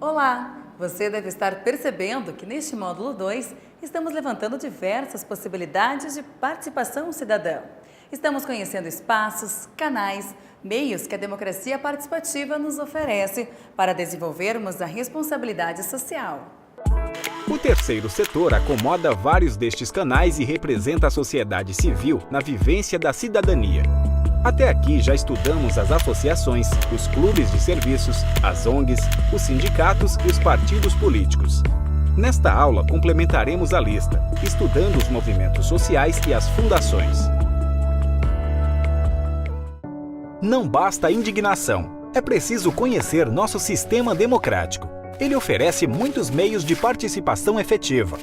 Olá! Você deve estar percebendo que neste módulo 2 estamos levantando diversas possibilidades de participação cidadã. Estamos conhecendo espaços, canais, meios que a democracia participativa nos oferece para desenvolvermos a responsabilidade social. O terceiro setor acomoda vários destes canais e representa a sociedade civil na vivência da cidadania. Até aqui já estudamos as associações, os clubes de serviços, as ONGs, os sindicatos e os partidos políticos. Nesta aula complementaremos a lista, estudando os movimentos sociais e as fundações. Não basta a indignação, é preciso conhecer nosso sistema democrático. Ele oferece muitos meios de participação efetiva.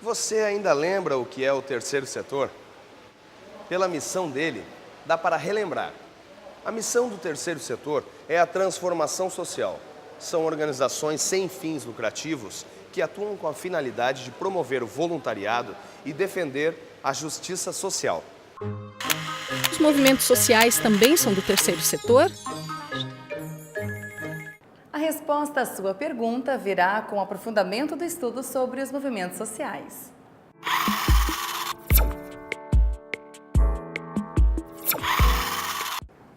Você ainda lembra o que é o terceiro setor? Pela missão dele, dá para relembrar. A missão do terceiro setor é a transformação social. São organizações sem fins lucrativos que atuam com a finalidade de promover o voluntariado e defender a justiça social. Os movimentos sociais também são do terceiro setor? A resposta à sua pergunta virá com o aprofundamento do estudo sobre os movimentos sociais.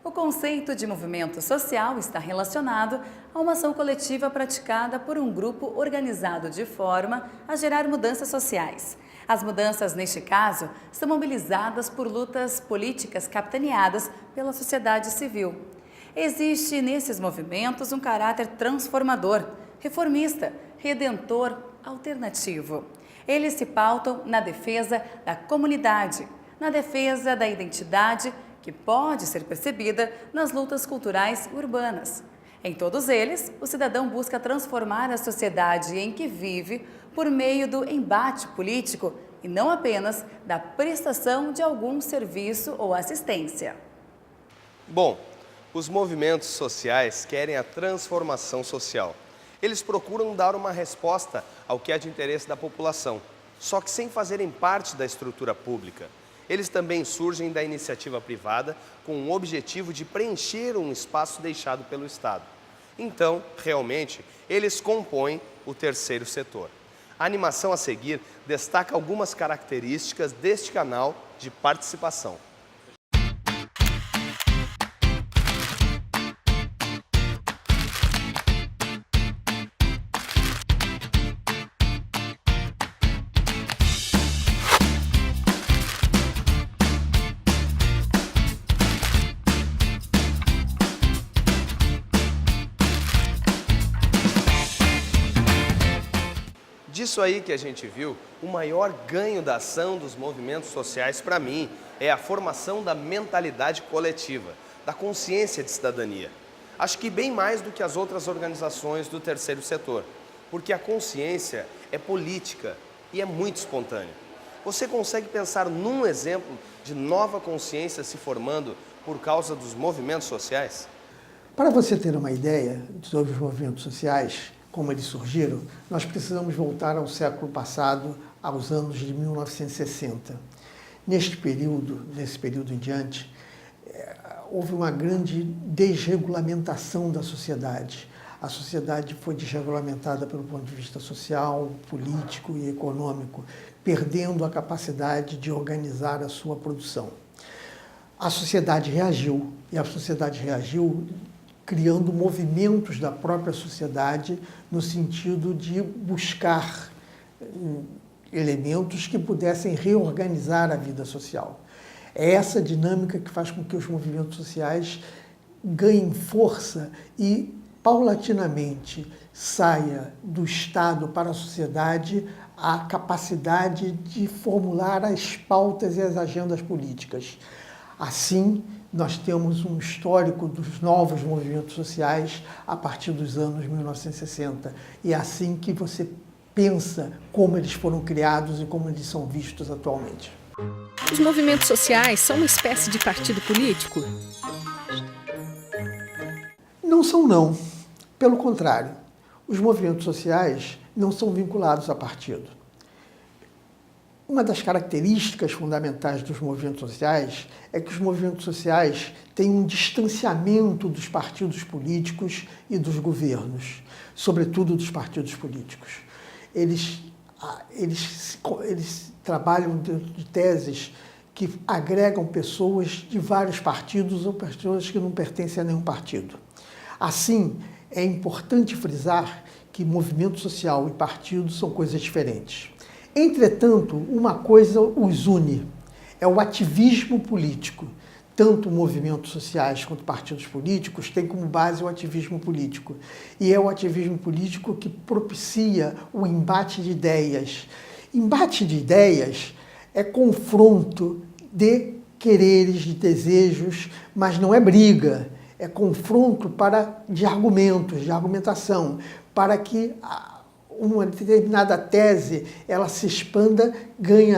O conceito de movimento social está relacionado a uma ação coletiva praticada por um grupo organizado de forma a gerar mudanças sociais. As mudanças, neste caso, são mobilizadas por lutas políticas capitaneadas pela sociedade civil. Existe nesses movimentos um caráter transformador, reformista, redentor, alternativo. Eles se pautam na defesa da comunidade, na defesa da identidade que pode ser percebida nas lutas culturais urbanas. Em todos eles, o cidadão busca transformar a sociedade em que vive por meio do embate político e não apenas da prestação de algum serviço ou assistência. Bom, os movimentos sociais querem a transformação social. Eles procuram dar uma resposta ao que é de interesse da população, só que sem fazerem parte da estrutura pública. Eles também surgem da iniciativa privada com o objetivo de preencher um espaço deixado pelo Estado. Então, realmente, eles compõem o terceiro setor. A animação a seguir destaca algumas características deste canal de participação. Disso aí que a gente viu, o maior ganho da ação dos movimentos sociais, para mim, é a formação da mentalidade coletiva, da consciência de cidadania. Acho que bem mais do que as outras organizações do terceiro setor, porque a consciência é política e é muito espontânea. Você consegue pensar num exemplo de nova consciência se formando por causa dos movimentos sociais? Para você ter uma ideia sobre os movimentos sociais, como eles surgiram, nós precisamos voltar ao século passado, aos anos de 1960. Nesse período em diante, houve uma grande desregulamentação da sociedade. A sociedade foi desregulamentada pelo ponto de vista social, político e econômico, perdendo a capacidade de organizar a sua produção. A sociedade reagiu, e a sociedade reagiu criando movimentos da própria sociedade no sentido de buscar elementos que pudessem reorganizar a vida social. É essa dinâmica que faz com que os movimentos sociais ganhem força e, paulatinamente, saia do Estado para a sociedade a capacidade de formular as pautas e as agendas políticas. Assim, nós temos um histórico dos novos movimentos sociais a partir dos anos 1960. E é assim que você pensa como eles foram criados e como eles são vistos atualmente. Os movimentos sociais são uma espécie de partido político? Não são, não. Pelo contrário, os movimentos sociais não são vinculados a partido. Uma das características fundamentais dos movimentos sociais é que os movimentos sociais têm um distanciamento dos partidos políticos e dos governos, sobretudo dos partidos políticos. Eles trabalham dentro de teses que agregam pessoas de vários partidos ou pessoas que não pertencem a nenhum partido. Assim, é importante frisar que movimento social e partido são coisas diferentes. Entretanto, uma coisa os une, é o ativismo político. Tanto movimentos sociais quanto partidos políticos têm como base o ativismo político. E é o ativismo político que propicia o embate de ideias. Embate de ideias é confronto de quereres, de desejos, mas não é briga. É confronto de argumentos, de argumentação, para que uma determinada tese ela se expanda, ganhe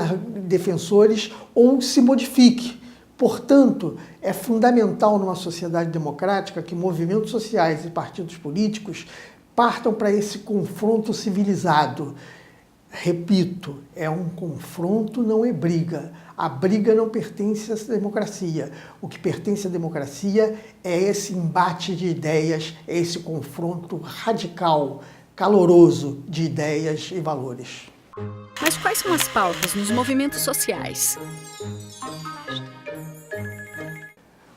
defensores ou se modifique. Portanto, é fundamental numa sociedade democrática que movimentos sociais e partidos políticos partam para esse confronto civilizado. Repito, é um confronto, não é briga. A briga não pertence à democracia. O que pertence à democracia é esse embate de ideias, é esse confronto radical, caloroso de ideias e valores. Mas quais são as pautas nos movimentos sociais?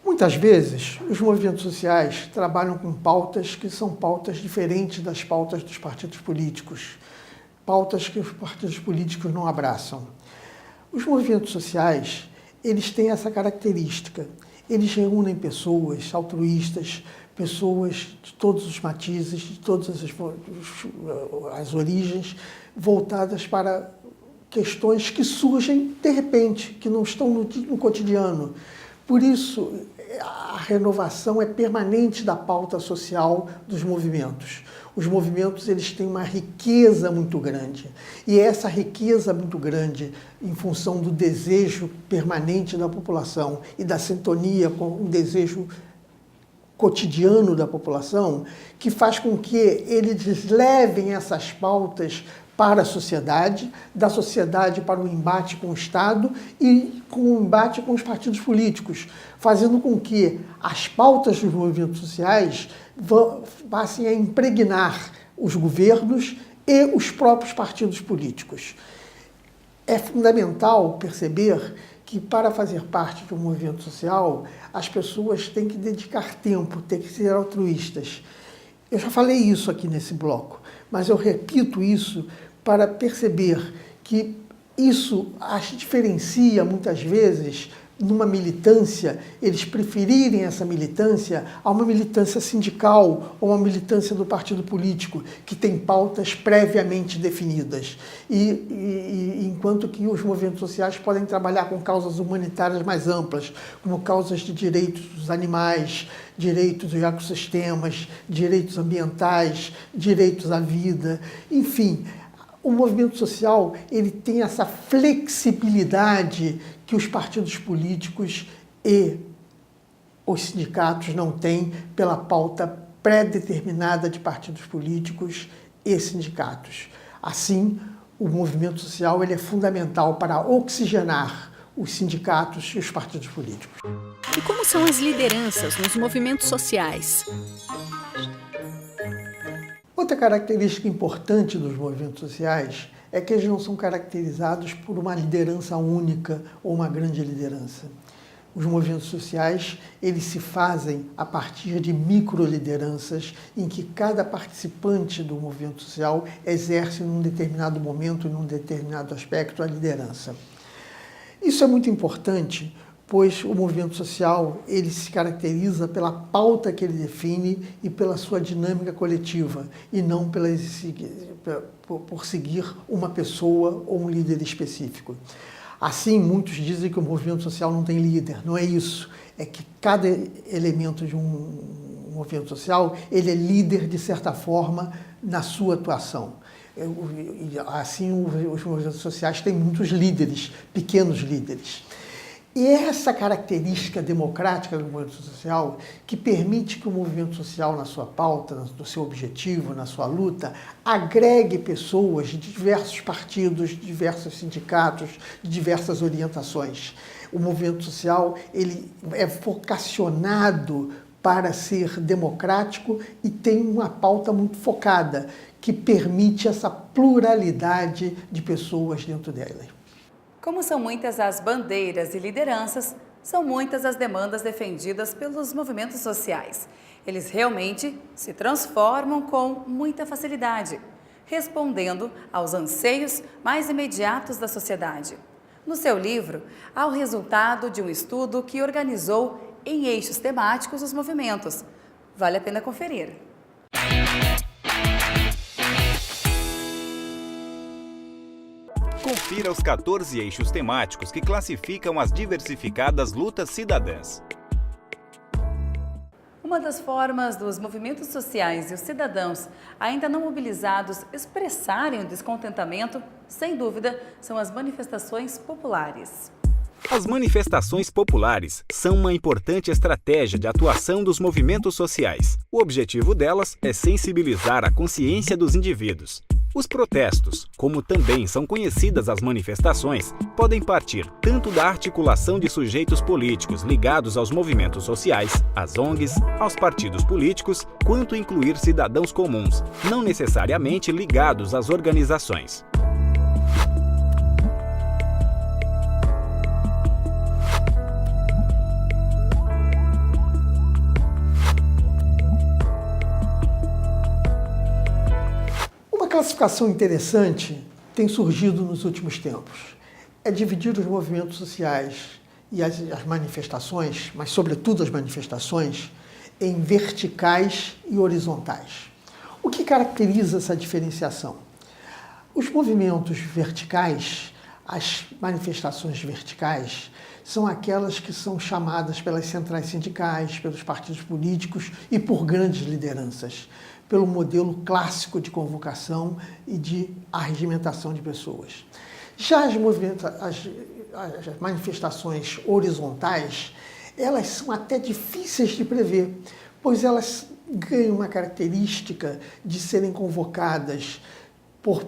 Muitas vezes, os movimentos sociais trabalham com pautas que são pautas diferentes das pautas dos partidos políticos, pautas que os partidos políticos não abraçam. Os movimentos sociais, eles têm essa característica. Eles reúnem pessoas altruístas, pessoas de todos os matizes, de todas as origens, voltadas para questões que surgem de repente, que não estão no cotidiano. Por isso, a renovação é permanente da pauta social dos movimentos. Os movimentos eles têm uma riqueza muito grande. E essa riqueza muito grande, em função do desejo permanente da população e da sintonia com o desejo cotidiano da população, que faz com que eles levem essas pautas para a sociedade, da sociedade para o embate com o Estado e com o embate com os partidos políticos, fazendo com que as pautas dos movimentos sociais passem a impregnar os governos e os próprios partidos políticos. É fundamental perceber que para fazer parte de um movimento social, as pessoas têm que dedicar tempo, têm que ser altruístas. Eu já falei isso aqui nesse bloco, mas eu repito isso para perceber que isso as diferencia muitas vezes numa militância, eles preferirem essa militância a uma militância sindical ou uma militância do partido político, que tem pautas previamente definidas. Enquanto que os movimentos sociais podem trabalhar com causas humanitárias mais amplas, como causas de direitos dos animais, direitos dos ecossistemas, direitos ambientais, direitos à vida, enfim. O movimento social ele tem essa flexibilidade que os partidos políticos e os sindicatos não têm pela pauta pré-determinada de partidos políticos e sindicatos. Assim, o movimento social ele é fundamental para oxigenar os sindicatos e os partidos políticos. E como são as lideranças nos movimentos sociais? Outra característica importante dos movimentos sociais é que eles não são caracterizados por uma liderança única ou uma grande liderança. Os movimentos sociais, eles se fazem a partir de microlideranças em que cada participante do movimento social exerce num determinado momento, num determinado aspecto, a liderança. Isso é muito importante, pois o movimento social ele se caracteriza pela pauta que ele define e pela sua dinâmica coletiva, e não por seguir uma pessoa ou um líder específico. Assim, muitos dizem que o movimento social não tem líder. Não é isso. É que cada elemento de um movimento social ele é líder, de certa forma, na sua atuação. Assim, os movimentos sociais têm muitos líderes, pequenos líderes. E é essa característica democrática do movimento social que permite que o movimento social, na sua pauta, no seu objetivo, na sua luta, agregue pessoas de diversos partidos, de diversos sindicatos, de diversas orientações. O movimento social ele é vocacionado para ser democrático e tem uma pauta muito focada, que permite essa pluralidade de pessoas dentro dela. Como são muitas as bandeiras e lideranças, são muitas as demandas defendidas pelos movimentos sociais. Eles realmente se transformam com muita facilidade, respondendo aos anseios mais imediatos da sociedade. No seu livro, há o resultado de um estudo que organizou em eixos temáticos os movimentos. Vale a pena conferir. Confira os 14 eixos temáticos que classificam as diversificadas lutas cidadãs. Uma das formas dos movimentos sociais e os cidadãos ainda não mobilizados expressarem o descontentamento, sem dúvida, são as manifestações populares. As manifestações populares são uma importante estratégia de atuação dos movimentos sociais. O objetivo delas é sensibilizar a consciência dos indivíduos. Os protestos, como também são conhecidas as manifestações, podem partir tanto da articulação de sujeitos políticos ligados aos movimentos sociais, às ONGs, aos partidos políticos, quanto incluir cidadãos comuns, não necessariamente ligados às organizações. Uma classificação interessante tem surgido nos últimos tempos. É dividir os movimentos sociais e as manifestações, mas sobretudo as manifestações, em verticais e horizontais. O que caracteriza essa diferenciação? Os movimentos verticais, as manifestações verticais, são aquelas que são chamadas pelas centrais sindicais, pelos partidos políticos e por grandes lideranças, pelo modelo clássico de convocação e de arregimentação de pessoas. Já as manifestações horizontais, elas são até difíceis de prever, pois elas ganham uma característica de serem convocadas por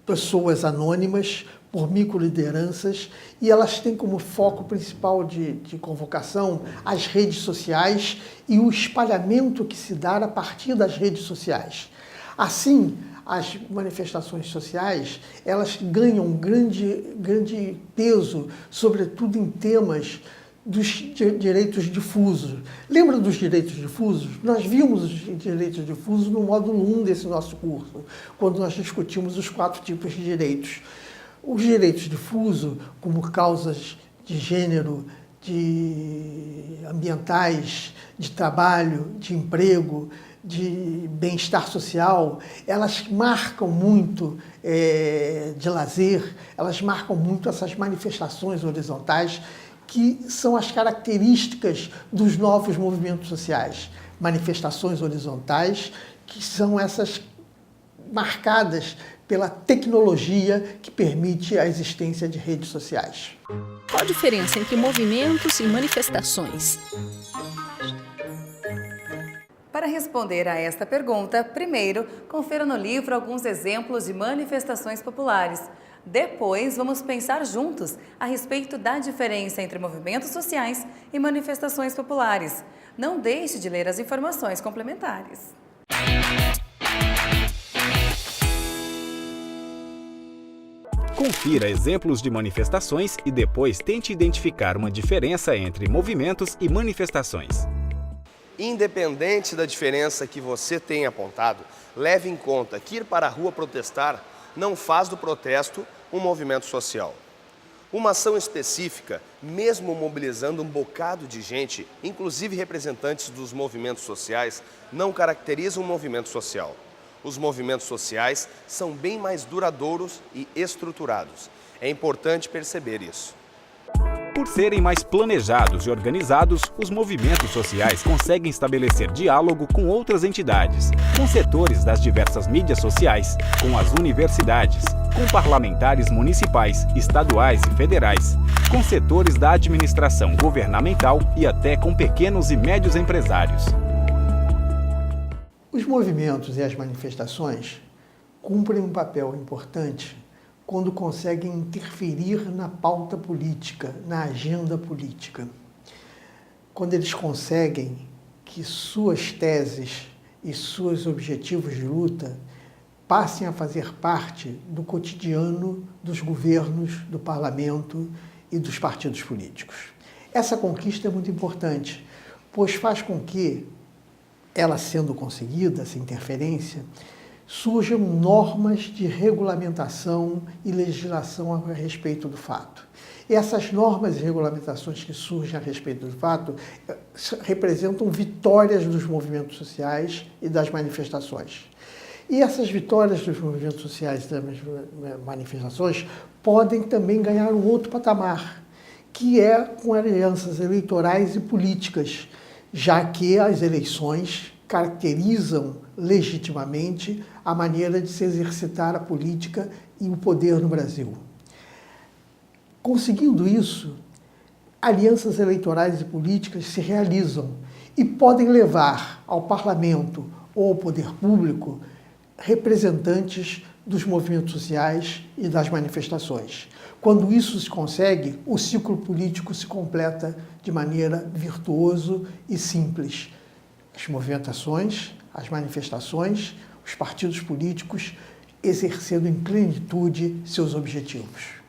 pessoas anônimas, por microlideranças, e elas têm como foco principal de convocação as redes sociais e o espalhamento que se dá a partir das redes sociais. Assim, as manifestações sociais, elas ganham um grande peso, sobretudo em temas dos direitos difusos. Lembra dos direitos difusos? Nós vimos os direitos difusos no módulo 1 desse nosso curso, quando nós discutimos os 4 tipos de direitos. Os direitos difusos, como causas de gênero, de ambientais, de trabalho, de emprego, de bem-estar social, elas marcam muito de lazer, elas marcam muito essas manifestações horizontais que são as características dos novos movimentos sociais. Manifestações horizontais que são essas marcadas pela tecnologia que permite a existência de redes sociais. Qual a diferença entre movimentos e manifestações? Para responder a esta pergunta, primeiro, confira no livro alguns exemplos de manifestações populares. Depois, vamos pensar juntos a respeito da diferença entre movimentos sociais e manifestações populares. Não deixe de ler as informações complementares. Confira exemplos de manifestações e depois tente identificar uma diferença entre movimentos e manifestações. Independente da diferença que você tenha apontado, leve em conta que ir para a rua protestar não faz do protesto um movimento social. Uma ação específica, mesmo mobilizando um bocado de gente, inclusive representantes dos movimentos sociais, não caracteriza um movimento social. Os movimentos sociais são bem mais duradouros e estruturados. É importante perceber isso. Por serem mais planejados e organizados, os movimentos sociais conseguem estabelecer diálogo com outras entidades, com setores das diversas mídias sociais, com as universidades, com parlamentares municipais, estaduais e federais, com setores da administração governamental e até com pequenos e médios empresários. Os movimentos e as manifestações cumprem um papel importante quando conseguem interferir na pauta política, na agenda política. Quando eles conseguem que suas teses e seus objetivos de luta passem a fazer parte do cotidiano dos governos, do parlamento e dos partidos políticos. Essa conquista é muito importante, pois faz com que, ela sendo conseguida, essa interferência, surjam normas de regulamentação e legislação a respeito do fato. E essas normas e regulamentações que surgem a respeito do fato representam vitórias dos movimentos sociais e das manifestações. E essas vitórias dos movimentos sociais e das manifestações podem também ganhar um outro patamar, que é com alianças eleitorais e políticas, já que as eleições caracterizam legitimamente a maneira de se exercitar a política e o poder no Brasil. Conseguindo isso, alianças eleitorais e políticas se realizam e podem levar ao parlamento ou ao poder público representantes dos movimentos sociais e das manifestações. Quando isso se consegue, o ciclo político se completa de maneira virtuosa e simples. As movimentações, as manifestações, os partidos políticos exercendo em plenitude seus objetivos.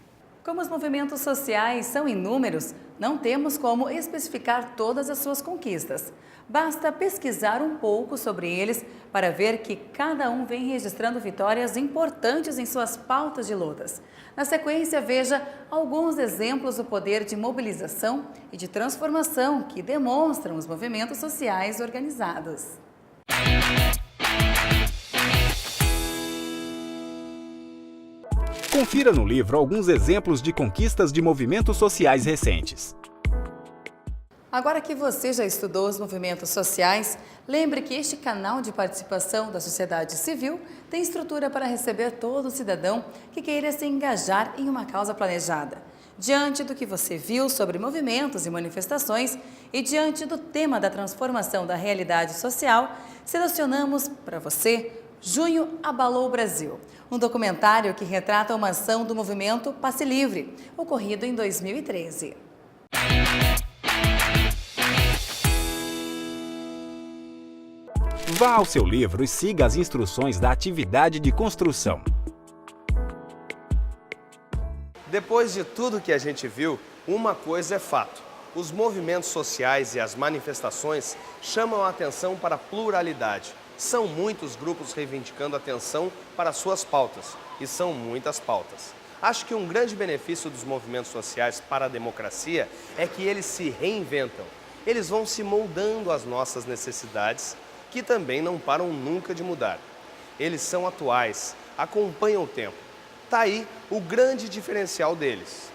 Como os movimentos sociais são inúmeros, não temos como especificar todas as suas conquistas. Basta pesquisar um pouco sobre eles para ver que cada um vem registrando vitórias importantes em suas pautas de lutas. Na sequência, veja alguns exemplos do poder de mobilização e de transformação que demonstram os movimentos sociais organizados. Confira no livro alguns exemplos de conquistas de movimentos sociais recentes. Agora que você já estudou os movimentos sociais, lembre que este canal de participação da sociedade civil tem estrutura para receber todo cidadão que queira se engajar em uma causa planejada. Diante do que você viu sobre movimentos e manifestações e diante do tema da transformação da realidade social, selecionamos para você Junho Abalou o Brasil, um documentário que retrata uma ação do movimento Passe Livre, ocorrido em 2013. Vá ao seu livro e siga as instruções da atividade de construção. Depois de tudo que a gente viu, uma coisa é fato. Os movimentos sociais e as manifestações chamam a atenção para a pluralidade. São muitos grupos reivindicando atenção para suas pautas, e são muitas pautas. Acho que um grande benefício dos movimentos sociais para a democracia é que eles se reinventam. Eles vão se moldando às nossas necessidades, que também não param nunca de mudar. Eles são atuais, acompanham o tempo. Tá aí o grande diferencial deles.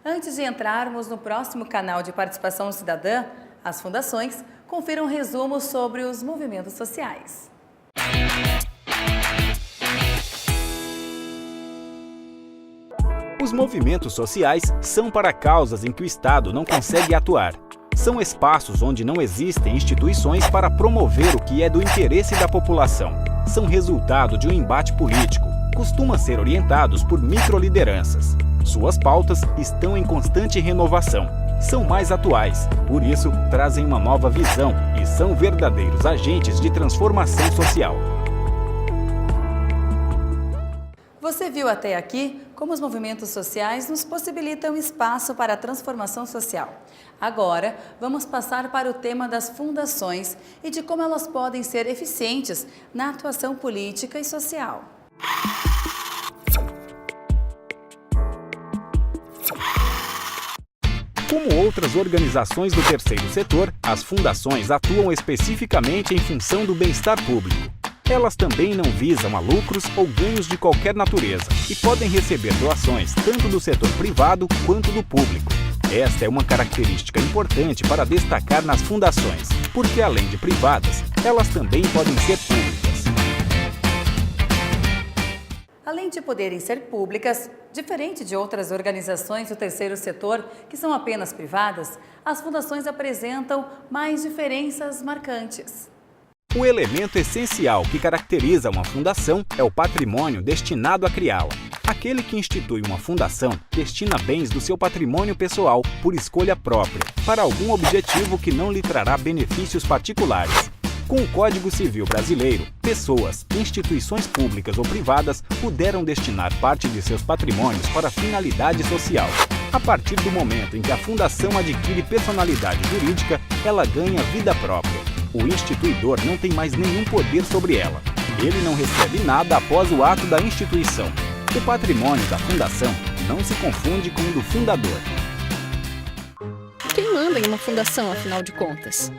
Antes de entrarmos no próximo canal de participação cidadã, as fundações, confira um resumo sobre os movimentos sociais. Os movimentos sociais são para causas em que o Estado não consegue atuar. São espaços onde não existem instituições para promover o que é do interesse da população. São resultado de um embate político. Costumam ser orientados por microlideranças. Suas pautas estão em constante renovação. São mais atuais, por isso trazem uma nova visão e são verdadeiros agentes de transformação social. Você viu até aqui como os movimentos sociais nos possibilitam espaço para a transformação social. Agora, vamos passar para o tema das fundações e de como elas podem ser eficientes na atuação política e social. Como outras organizações do terceiro setor, as fundações atuam especificamente em função do bem-estar público. Elas também não visam a lucros ou ganhos de qualquer natureza e podem receber doações tanto do setor privado quanto do público. Esta é uma característica importante para destacar nas fundações, porque além de privadas, elas também podem ser públicas. Além de poderem ser públicas, diferente de outras organizações do terceiro setor, que são apenas privadas, as fundações apresentam mais diferenças marcantes. O elemento essencial que caracteriza uma fundação é o patrimônio destinado a criá-la. Aquele que institui uma fundação destina bens do seu patrimônio pessoal por escolha própria, para algum objetivo que não lhe trará benefícios particulares. Com o Código Civil Brasileiro, pessoas, instituições públicas ou privadas puderam destinar parte de seus patrimônios para finalidade social. A partir do momento em que a fundação adquire personalidade jurídica, ela ganha vida própria. O instituidor não tem mais nenhum poder sobre ela. Ele não recebe nada após o ato da instituição. O patrimônio da fundação não se confunde com o do fundador. Quem manda em uma fundação, afinal de contas?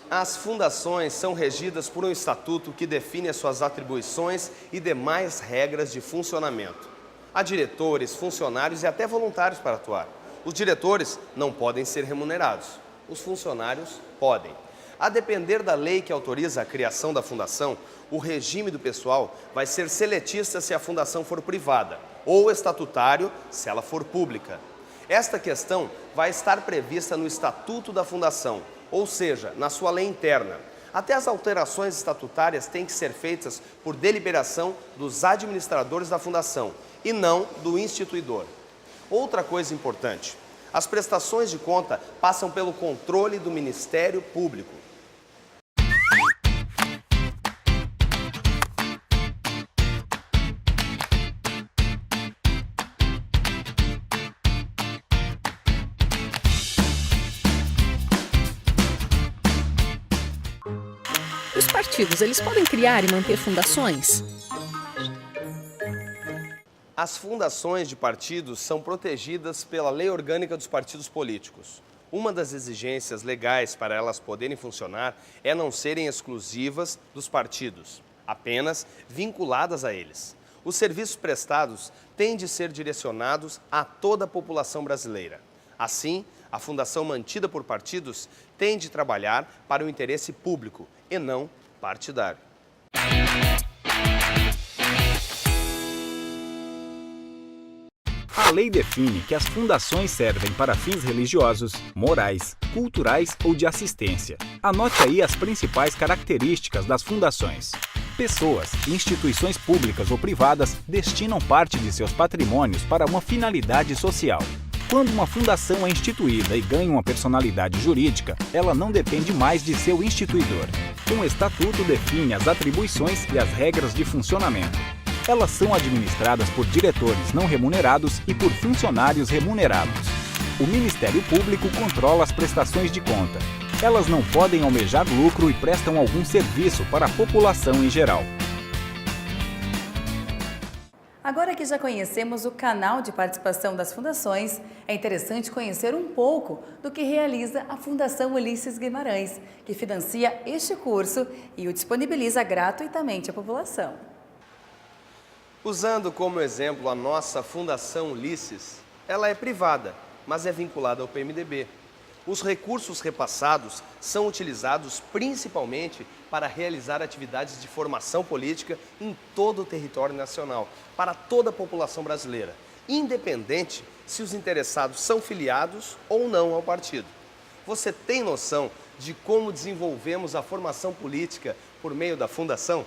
As fundações são regidas por um estatuto que define as suas atribuições e demais regras de funcionamento. Há diretores, funcionários e até voluntários para atuar. Os diretores não podem ser remunerados. Os funcionários podem. A depender da lei que autoriza a criação da fundação, o regime do pessoal vai ser seletista se a fundação for privada ou estatutário se ela for pública. Esta questão vai estar prevista no Estatuto da Fundação, ou seja, na sua lei interna. Até as alterações estatutárias têm que ser feitas por deliberação dos administradores da fundação e não do instituidor. Outra coisa importante, as prestações de conta passam pelo controle do Ministério Público. Os partidos, eles podem criar e manter fundações? As fundações de partidos são protegidas pela Lei Orgânica dos Partidos Políticos. Uma das exigências legais para elas poderem funcionar é não serem exclusivas dos partidos, apenas vinculadas a eles. Os serviços prestados têm de ser direcionados a toda a população brasileira. Assim, a fundação mantida por partidos tem de trabalhar para o interesse público e não partidário. A lei define que as fundações servem para fins religiosos, morais, culturais ou de assistência. Anote aí as principais características das fundações. Pessoas, instituições públicas ou privadas destinam parte de seus patrimônios para uma finalidade social. Quando uma fundação é instituída e ganha uma personalidade jurídica, ela não depende mais de seu instituidor. Um estatuto define as atribuições e as regras de funcionamento. Elas são administradas por diretores não remunerados e por funcionários remunerados. O Ministério Público controla as prestações de conta. Elas não podem almejar lucro e prestam algum serviço para a população em geral. Agora que já conhecemos o canal de participação das fundações, é interessante conhecer um pouco do que realiza a Fundação Ulisses Guimarães, que financia este curso e o disponibiliza gratuitamente à população. Usando como exemplo a nossa Fundação Ulisses, ela é privada, mas é vinculada ao PMDB. Os recursos repassados são utilizados principalmente para realizar atividades de formação política em todo o território nacional, para toda a população brasileira, independente se os interessados são filiados ou não ao partido. Você tem noção de como desenvolvemos a formação política por meio da Fundação?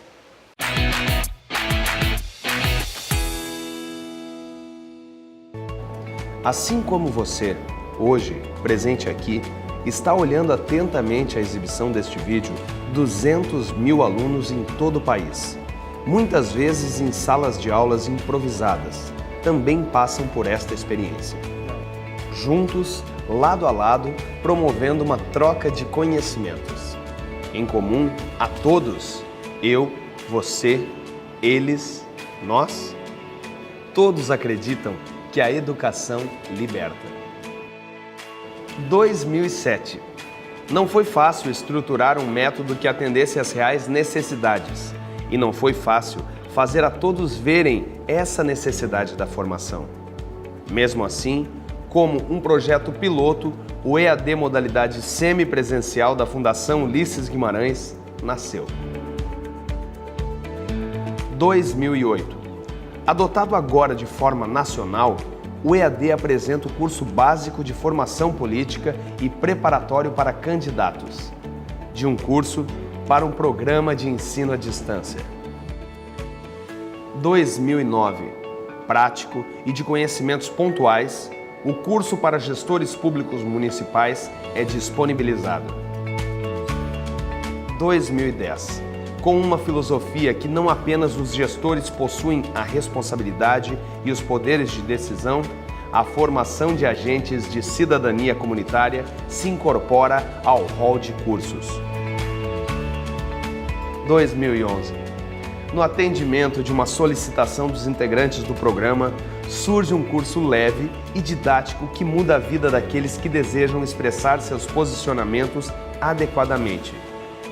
Assim como você, hoje, presente aqui, está olhando atentamente a exibição deste vídeo, 200 mil alunos em todo o país, muitas vezes em salas de aulas improvisadas, também passam por esta experiência. Juntos, lado a lado, promovendo uma troca de conhecimentos. Em comum a todos, eu, você, eles, nós, todos acreditam que a educação liberta. 2007. Não foi fácil estruturar um método que atendesse às reais necessidades. E não foi fácil fazer a todos verem essa necessidade da formação. Mesmo assim, como um projeto piloto, o EAD modalidade semipresencial da Fundação Ulisses Guimarães nasceu. 2008. Adotado agora de forma nacional, o EAD apresenta o curso básico de formação política e preparatório para candidatos, de um curso para um programa de ensino à distância. 2009. Prático e de conhecimentos pontuais, o curso para gestores públicos municipais é disponibilizado. 2010. Com uma filosofia que não apenas os gestores possuem a responsabilidade e os poderes de decisão, a formação de agentes de cidadania comunitária se incorpora ao rol de cursos. 2011. No atendimento de uma solicitação dos integrantes do programa, surge um curso leve e didático que muda a vida daqueles que desejam expressar seus posicionamentos adequadamente.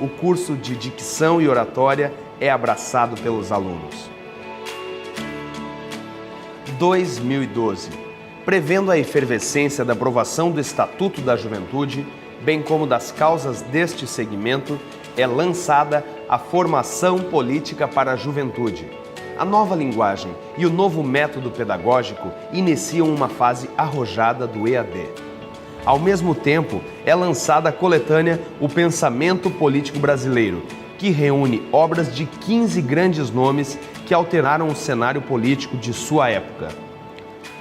O curso de dicção e oratória é abraçado pelos alunos. 2012. Prevendo a efervescência da aprovação do Estatuto da Juventude, bem como das causas deste segmento, é lançada a Formação Política para a Juventude. A nova linguagem e o novo método pedagógico iniciam uma fase arrojada do EAD. Ao mesmo tempo, é lançada a coletânea O Pensamento Político Brasileiro, que reúne obras de 15 grandes nomes que alteraram o cenário político de sua época.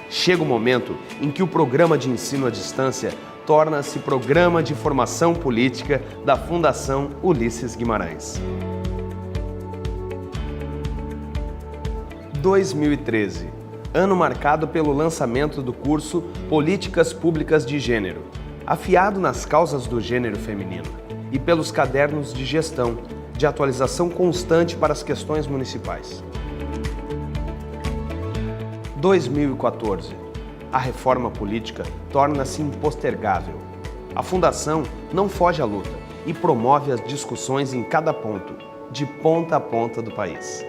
Chega o momento em que o programa de ensino à distância torna-se Programa de Formação Política da Fundação Ulisses Guimarães. 2013. Ano marcado pelo lançamento do curso Políticas Públicas de Gênero, afiado nas causas do gênero feminino, e pelos cadernos de gestão, de atualização constante para as questões municipais. 2014. A reforma política torna-se impostergável. A Fundação não foge à luta e promove as discussões em cada ponto, de ponta a ponta do país.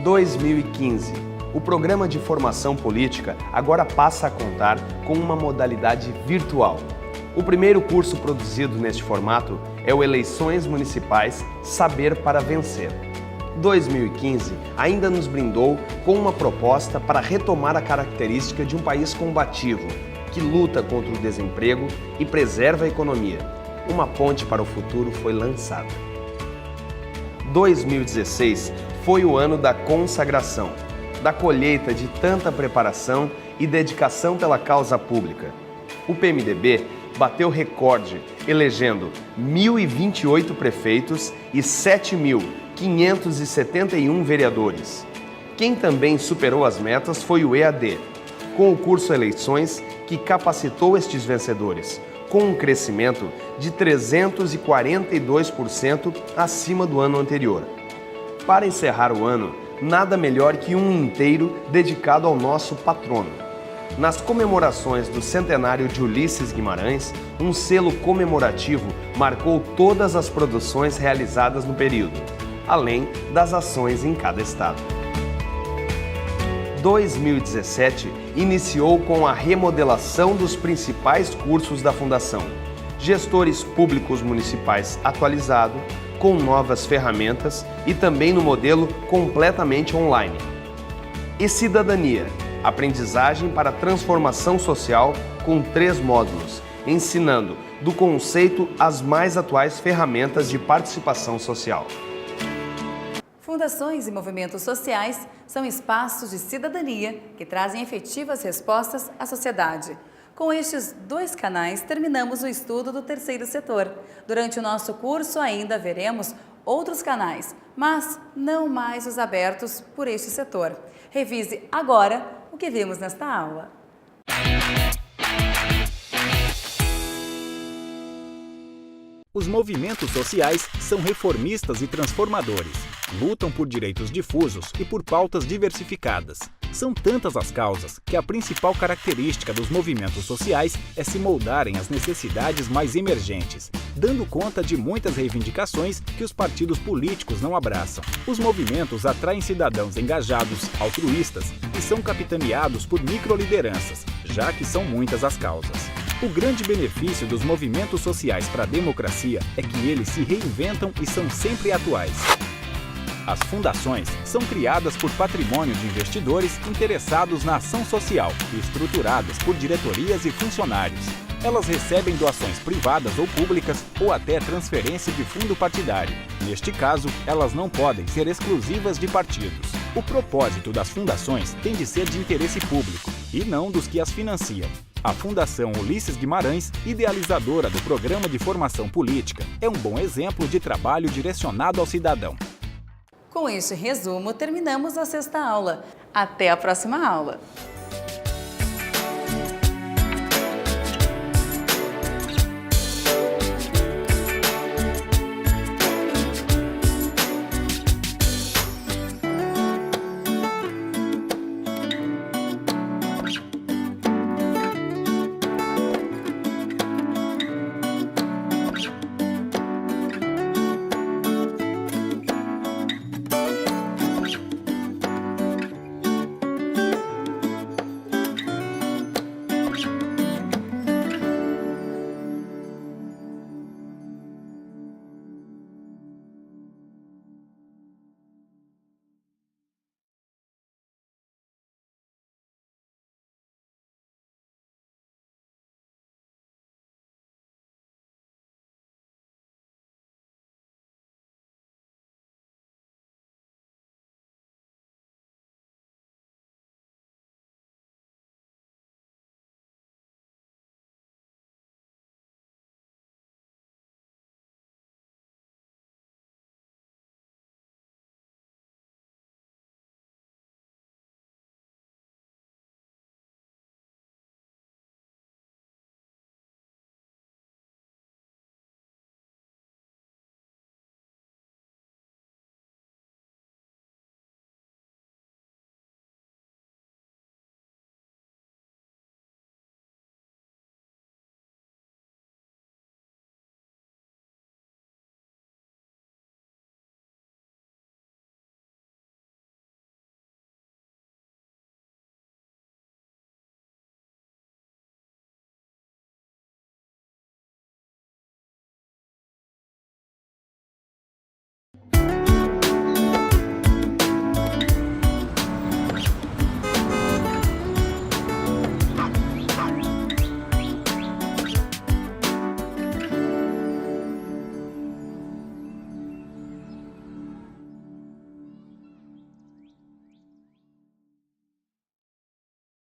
2015. O programa de formação política agora passa a contar com uma modalidade virtual. O primeiro curso produzido neste formato é o Eleições Municipais Saber para Vencer. 2015 ainda nos brindou com uma proposta para retomar a característica de um país combativo, que luta contra o desemprego e preserva a economia. Uma ponte para o futuro foi lançada. 2016 foi o ano da consagração, da colheita de tanta preparação e dedicação pela causa pública. O PMDB bateu recorde, elegendo 1.028 prefeitos e 7.571 vereadores. Quem também superou as metas foi o EAD, com o curso Eleições, que capacitou estes vencedores, com um crescimento de 342% acima do ano anterior. Para encerrar o ano, nada melhor que um inteiro dedicado ao nosso patrono. Nas comemorações do centenário de Ulisses Guimarães, um selo comemorativo marcou todas as produções realizadas no período, além das ações em cada estado. 2017 iniciou com a remodelação dos principais cursos da Fundação. Gestores Públicos Municipais atualizado, com novas ferramentas e também no modelo completamente online. E Cidadania, aprendizagem para transformação social com 3 módulos, ensinando do conceito às mais atuais ferramentas de participação social. Fundações e movimentos sociais são espaços de cidadania que trazem efetivas respostas à sociedade. Com estes 2 canais, terminamos o estudo do terceiro setor. Durante o nosso curso ainda veremos outros canais, mas não mais os abertos por este setor. Revise agora o que vimos nesta aula. Os movimentos sociais são reformistas e transformadores. Lutam por direitos difusos e por pautas diversificadas. São tantas as causas que a principal característica dos movimentos sociais é se moldarem às necessidades mais emergentes, dando conta de muitas reivindicações que os partidos políticos não abraçam. Os movimentos atraem cidadãos engajados, altruístas e são capitaneados por microlideranças, já que são muitas as causas. O grande benefício dos movimentos sociais para a democracia é que eles se reinventam e são sempre atuais. As fundações são criadas por patrimônio de investidores interessados na ação social e estruturadas por diretorias e funcionários. Elas recebem doações privadas ou públicas ou até transferência de fundo partidário. Neste caso, elas não podem ser exclusivas de partidos. O propósito das fundações tem de ser de interesse público e não dos que as financiam. A Fundação Ulisses Guimarães, idealizadora do Programa de Formação Política, é um bom exemplo de trabalho direcionado ao cidadão. Com este resumo, terminamos a 6ª aula. Até a próxima aula!